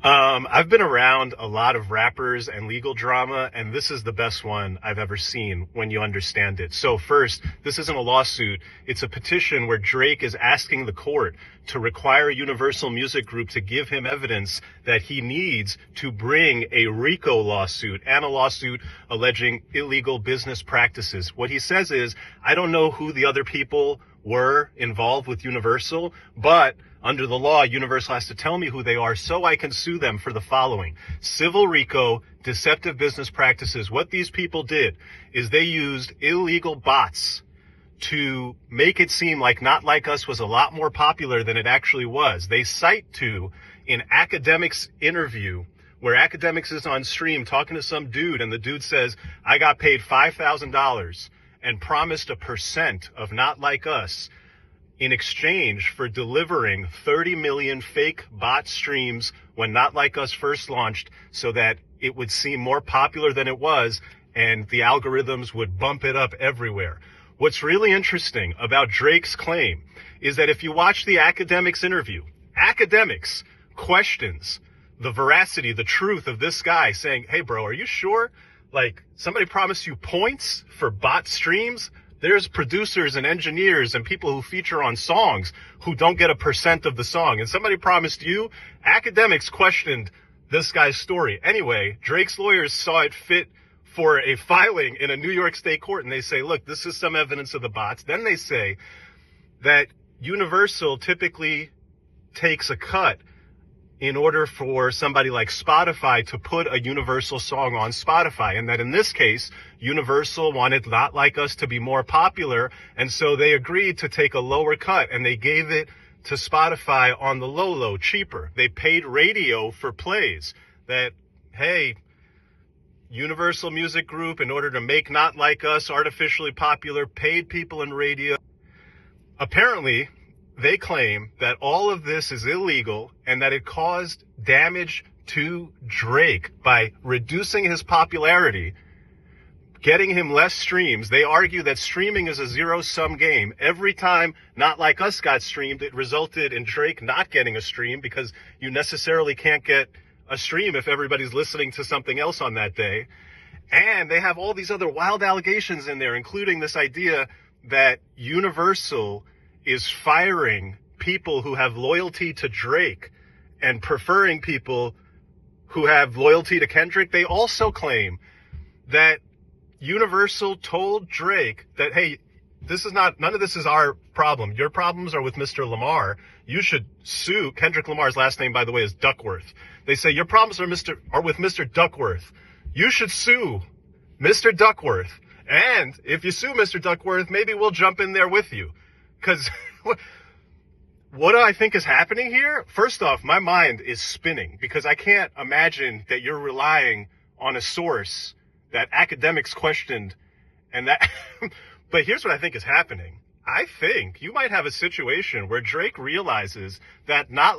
I've been around a lot of rappers and legal drama, and this is the best one I've ever seen when you understand it. So first, this isn't a lawsuit. It's a petition where Drake is asking the court to require Universal Music Group to give him evidence that he needs to bring a RICO lawsuit and a lawsuit alleging illegal business practices. What he says is, I don't know who the other people were involved with Universal, but under the law, Universal has to tell me who they are so I can sue them for the following: civil RICO, deceptive business practices. What these people did is they used illegal bots to make it seem like Not Like Us was a lot more popular than it actually was. They cite to an Academics interview where Academics is on stream talking to some dude, and the dude says, I got paid $5,000 and promised a percent of Not Like Us in exchange for delivering 30 million fake bot streams when Not Like Us first launched so that it would seem more popular than it was and the algorithms would bump it up everywhere. What's really interesting about Drake's claim is that if you watch the Academics interview, Academics questions the veracity, the truth of this guy saying, hey bro, are you sure? Like, somebody promised you points for bot streams? There's producers and engineers and people who feature on songs who don't get a percent of the song. And somebody promised you. Academics questioned this guy's story. Anyway, Drake's lawyers saw it fit for a filing in a New York State court. And they say, look, this is some evidence of the bots. Then they say that Universal typically takes a cut in order for somebody like Spotify to put a Universal song on Spotify. And that in this case, Universal wanted Not Like Us to be more popular. And so they agreed to take a lower cut and they gave it to Spotify on the low, cheaper. They paid radio for plays that, hey, Universal Music Group, in order to make Not Like Us artificially popular, paid people in radio. Apparently, they claim that all of this is illegal and that it caused damage to Drake by reducing his popularity, getting him less streams. They argue that streaming is a zero-sum game. Every time Not Like Us got streamed, it resulted in Drake not getting a stream because you necessarily can't get a stream if everybody's listening to something else on that day. And they have all these other wild allegations in there, including this idea that Universal is firing people who have loyalty to Drake and preferring people who have loyalty to Kendrick. They also claim that Universal told Drake that, hey, none of this is our problem. Your problems are with Mr. Lamar. You should sue. Kendrick Lamar's last name, by the way, is Duckworth. They say your problems are with Mr. Duckworth. You should sue Mr. Duckworth. And if you sue Mr. Duckworth, maybe we'll jump in there with you. Because what do I think is happening here? First off, my mind is spinning because I can't imagine that you're relying on a source that Academics questioned and that. But here's what I think is happening. I think you might have a situation where Drake realizes that Not Like